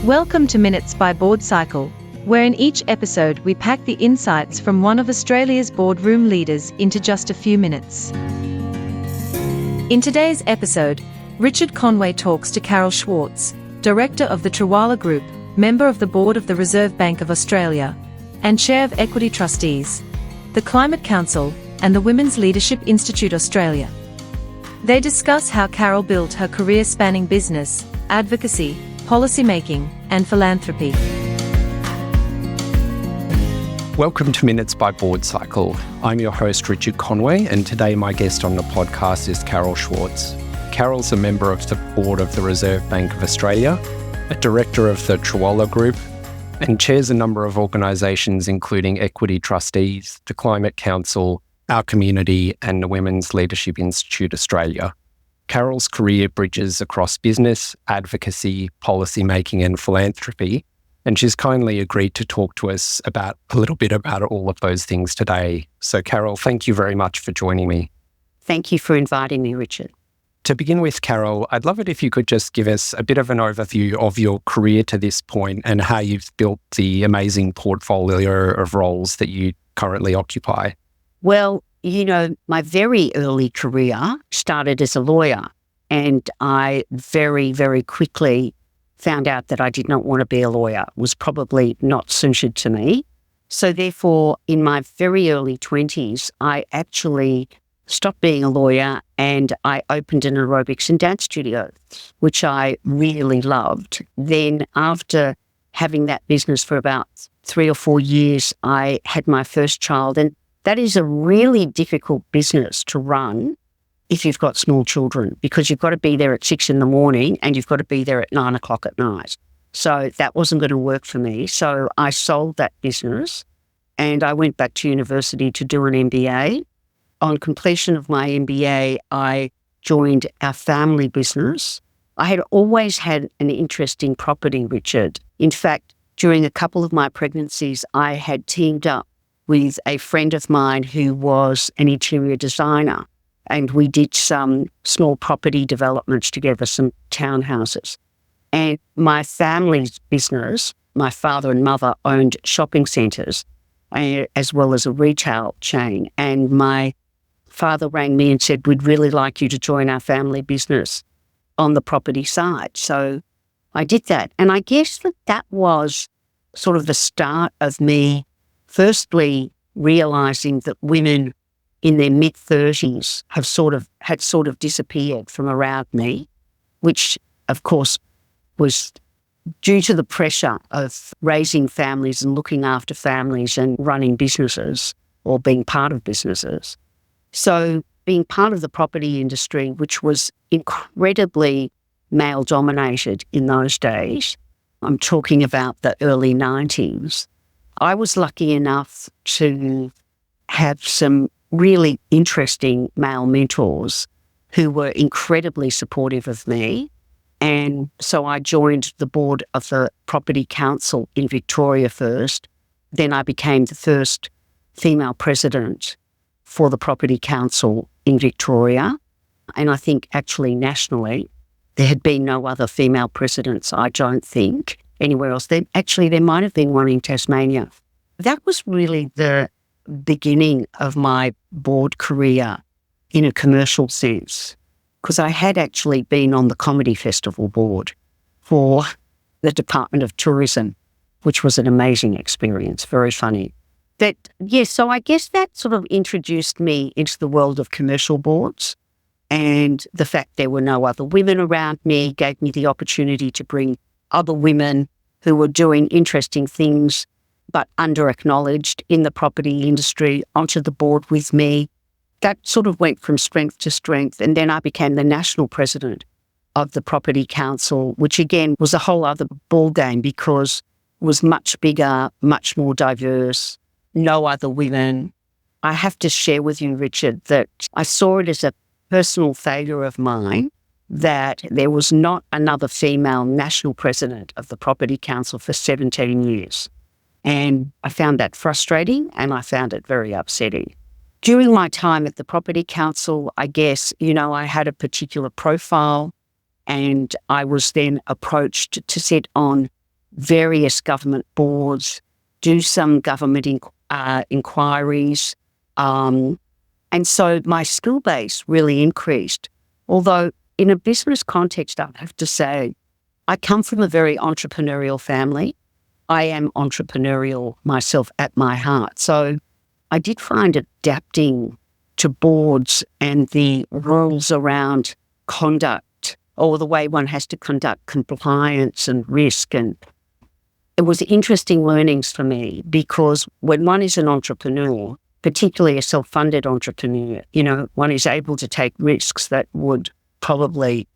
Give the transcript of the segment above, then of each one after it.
Welcome to Minutes by Board Cycle, where in each episode we pack the insights from one of Australia's boardroom leaders into just a few minutes. In today's episode, Richard Conway talks to Carol Schwartz, Director of the Trawala Group, member of the Board of the Reserve Bank of Australia, and Chair of Equity Trustees, the Climate Council, and the Women's Leadership Institute Australia. They discuss how Carol built her career spanning business, advocacy, policymaking, and philanthropy. Welcome to Minutes by Board Cycle. I'm your host, Richard Conway, and today my guest on the podcast is Carol Schwartz. Carol's a member of the Board of the Reserve Bank of Australia, a director of the Trawala Group, and chairs a number of organisations including Equity Trustees, the Climate Council, our community, and the Women's Leadership Institute Australia. Carol's career bridges across business, advocacy, policymaking, and philanthropy, and she's kindly agreed to talk to us about a little bit about all of those things today. So, Carol, thank you very much for joining me. Thank you for inviting me, Richard. To begin with, Carol, I'd love it if you could just give us a bit of an overview of your career to this point and how you've built the amazing portfolio of roles that you currently occupy. Well, you know, my very early career started as a lawyer, and I very, very quickly found out that I did not want to be a lawyer. It was probably not suited to me. So therefore, in my very early 20s, I actually stopped being a lawyer and I opened an aerobics and dance studio, which I really loved. Then after having that business for about 3 or 4 years, I had my first child, and that is a really difficult business to run if you've got small children, because you've got to be there at 6 a.m. and you've got to be there at 9 o'clock at night. So that wasn't going to work for me. So I sold that business and I went back to university to do an MBA. On completion of my MBA, I joined our family business. I had always had an interest in property, Richard. In fact, during a couple of my pregnancies, I had teamed up with a friend of mine who was an interior designer, and we did some small property developments together, some townhouses. And my family's business, my father and mother owned shopping centres as well as a retail chain. And my father rang me and said, "We'd really like you to join our family business on the property side." So I did that. And I guess that was sort of the start of me firstly realising that women in their mid-30s had sort of disappeared from around me, which of course was due to the pressure of raising families and looking after families and running businesses or being part of businesses. So being part of the property industry, which was incredibly male-dominated in those days, I'm talking about the early 90s, I was lucky enough to have some really interesting male mentors who were incredibly supportive of me. And so I joined the board of the Property Council in Victoria first. Then I became the first female president for the Property Council in Victoria. And I think actually nationally, there had been no other female presidents, I don't think, anywhere else. There might have been one in Tasmania. That was really the beginning of my board career in a commercial sense, because I had actually been on the Comedy Festival board for the Department of Tourism, which was an amazing experience, very funny. So I guess that sort of introduced me into the world of commercial boards, and the fact there were no other women around me gave me the opportunity to bring other women who were doing interesting things but under-acknowledged in the property industry onto the board with me. That sort of went from strength to strength. And then I became the national president of the Property Council, which again was a whole other ballgame because it was much bigger, much more diverse, no other women. I have to share with you, Richard, that I saw it as a personal failure of mine that there was not another female national president of the Property Council for 17 years. And I found that frustrating and I found it very upsetting. During my time at the Property Council, I guess, I had a particular profile and I was then approached to sit on various government boards, do some government inquiries. And so my skill base really increased. Although in a business context, I have to say, I come from a very entrepreneurial family. I am entrepreneurial myself at my heart. So I did find adapting to boards and the rules around conduct, or the way one has to conduct compliance and risk. And it was interesting learnings for me, because when one is an entrepreneur, particularly a self-funded entrepreneur, one is able to take risks that would probably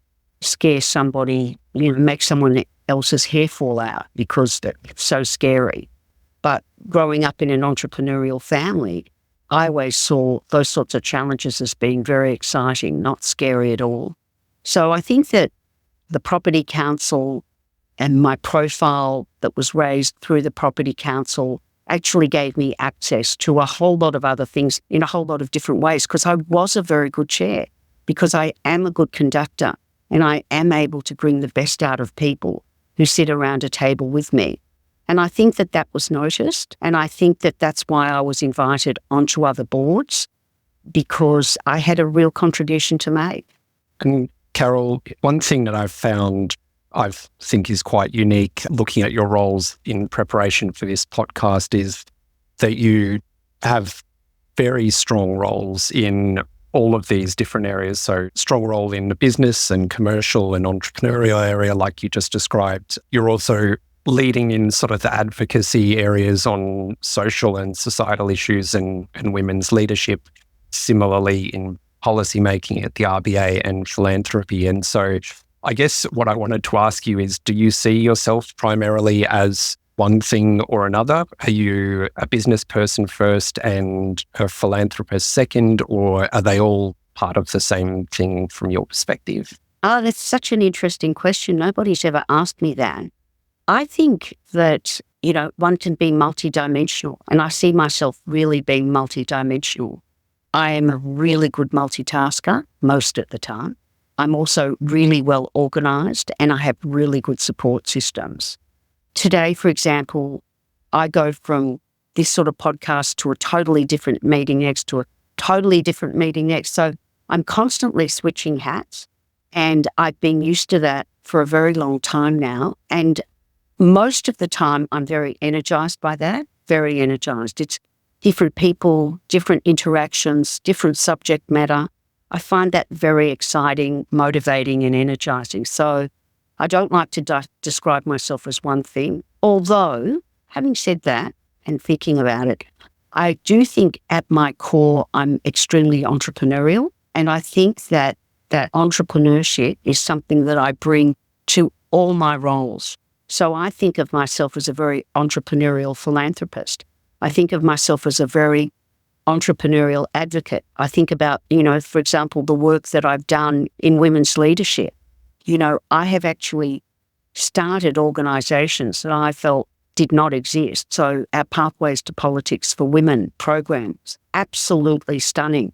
scare somebody, make someone else's hair fall out because they're so scary. But growing up in an entrepreneurial family, I always saw those sorts of challenges as being very exciting, not scary at all. So I think that the Property Council and my profile that was raised through the Property Council actually gave me access to a whole lot of other things in a whole lot of different ways, because I was a very good chair, because I am a good conductor, and I am able to bring the best out of people who sit around a table with me. And I think that that was noticed, and I think that that's why I was invited onto other boards, because I had a real contribution to make. And Carol, one thing that I've found I think is quite unique looking at your roles in preparation for this podcast is that you have very strong roles in all of these different areas. So strong role in the business and commercial and entrepreneurial area, like you just described. You're also leading in sort of the advocacy areas on social and societal issues and women's leadership, similarly in policy making at the RBA and philanthropy. And so I guess what I wanted to ask you is, do you see yourself primarily as one thing or another? Are you a business person first and a philanthropist second, or are they all part of the same thing from your perspective? Oh, that's such an interesting question. Nobody's ever asked me that. I think that, one can be multidimensional, and I see myself really being multidimensional. I am a really good multitasker most of the time. I'm also really well organised, and I have really good support systems. Today, for example, I go from this sort of podcast to a totally different meeting next, to a totally different meeting next. So I'm constantly switching hats, and I've been used to that for a very long time now. And most of the time, I'm very energised by that, very energised. It's different people, different interactions, different subject matter. I find that very exciting, motivating and energising. So I don't like to describe myself as one thing. Although, having said that and thinking about it, I do think at my core I'm extremely entrepreneurial. And I think that entrepreneurship is something that I bring to all my roles. So I think of myself as a very entrepreneurial philanthropist. I think of myself as a very entrepreneurial advocate. I think about, for example, the work that I've done in women's leadership. I have actually started organisations that I felt did not exist. So our Pathways to Politics for Women programs, absolutely stunning.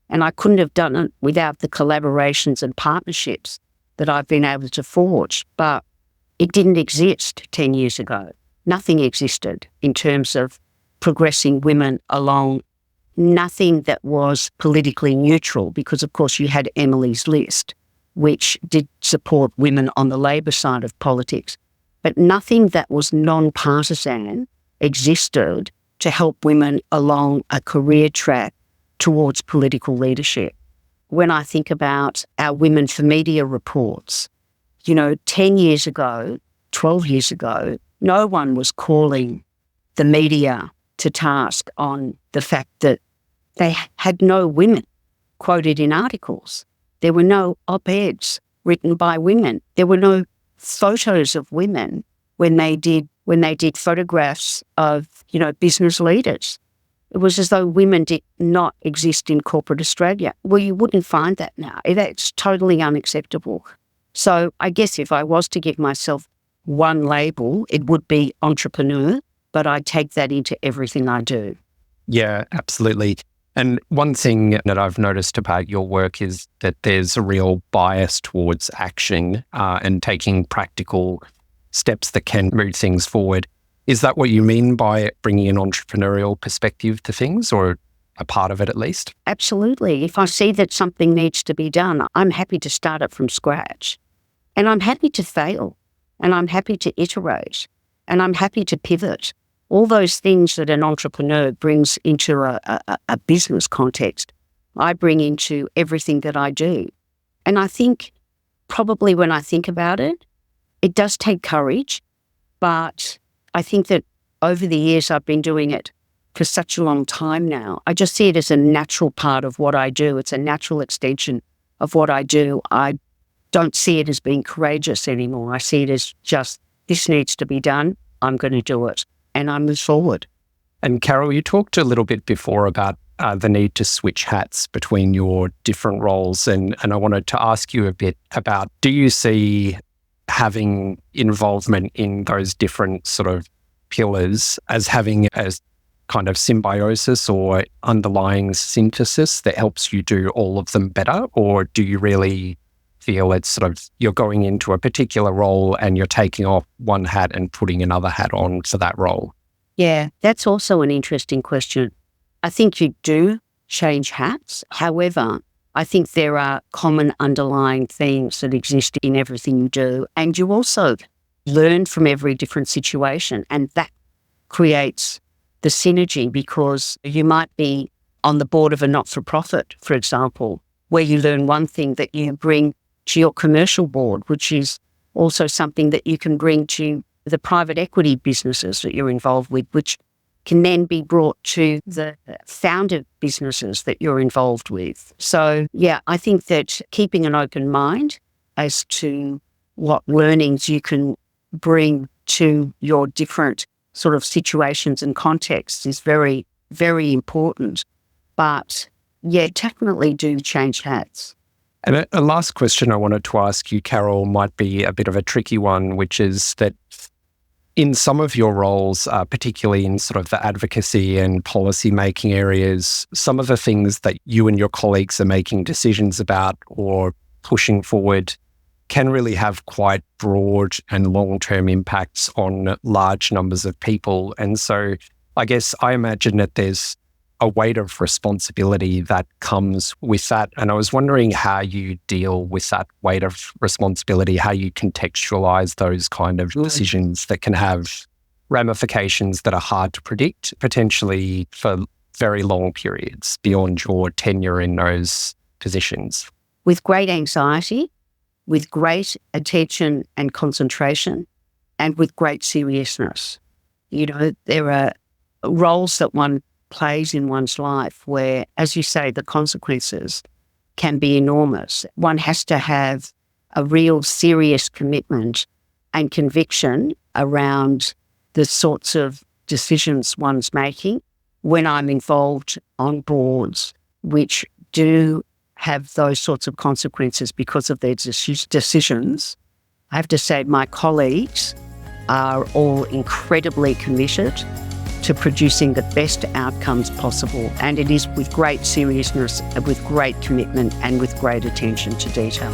And I couldn't have done it without the collaborations and partnerships that I've been able to forge. But it didn't exist 10 years ago. Nothing existed in terms of progressing women along. Nothing that was politically neutral, because of course you had Emily's List, which did support women on the Labor side of politics, but nothing that was non-partisan existed to help women along a career track towards political leadership. When I think about our Women for Media reports, 10 years ago, 12 years ago, no one was calling the media to task on the fact that they had no women quoted in articles. There were no op-eds written by women. There were no photos of women when they did photographs of, business leaders. It was as though women did not exist in corporate Australia. Well, you wouldn't find that now. That's totally unacceptable. So I guess if I was to give myself one label, it would be entrepreneur, but I take that into everything I do. Yeah, absolutely. And one thing that I've noticed about your work is that there's a real bias towards action and taking practical steps that can move things forward. Is that what you mean by bringing an entrepreneurial perspective to things, or a part of it at least? Absolutely. If I see that something needs to be done, I'm happy to start it from scratch. And I'm happy to fail. And I'm happy to iterate. And I'm happy to pivot. All those things that an entrepreneur brings into a business context, I bring into everything that I do. And I think probably when I think about it, it does take courage, but I think that over the years I've been doing it for such a long time now. I just see it as a natural part of what I do. It's a natural extension of what I do. I don't see it as being courageous anymore. I see it as just, this needs to be done. I'm going to do it. And I move forward. And Carol, you talked a little bit before about the need to switch hats between your different roles. And I wanted to ask you a bit about, do you see having involvement in those different sort of pillars as having a kind of symbiosis or underlying synthesis that helps you do all of them better? Or do you really feel it's sort of you're going into a particular role and you're taking off one hat and putting another hat on for that role? Yeah, that's also an interesting question. I think you do change hats. However, I think there are common underlying themes that exist in everything you do. And you also learn from every different situation. And that creates the synergy, because you might be on the board of a not-for-profit, for example, where you learn one thing that you bring to your commercial board, which is also something that you can bring to the private equity businesses that you're involved with, which can then be brought to the founder businesses that you're involved with. So, yeah, I think that keeping an open mind as to what learnings you can bring to your different sort of situations and contexts is very, very important. But, yeah, definitely do change hats. And a last question I wanted to ask you, Carol, might be a bit of a tricky one, which is that in some of your roles, particularly in sort of the advocacy and policy making areas, some of the things that you and your colleagues are making decisions about or pushing forward can really have quite broad and long-term impacts on large numbers of people. And so I guess I imagine that there's a weight of responsibility that comes with that. And I was wondering how you deal with that weight of responsibility, how you contextualize those kind of decisions that can have ramifications that are hard to predict, potentially for very long periods beyond your tenure in those positions. With great anxiety, with great attention and concentration, and with great seriousness. You know, there are roles that one plays in one's life where, as you say, the consequences can be enormous. One has to have a real serious commitment and conviction around the sorts of decisions one's making. When I'm involved on boards which do have those sorts of consequences because of their decisions, I have to say my colleagues are all incredibly committed to producing the best outcomes possible. And it is with great seriousness, with great commitment, and with great attention to detail.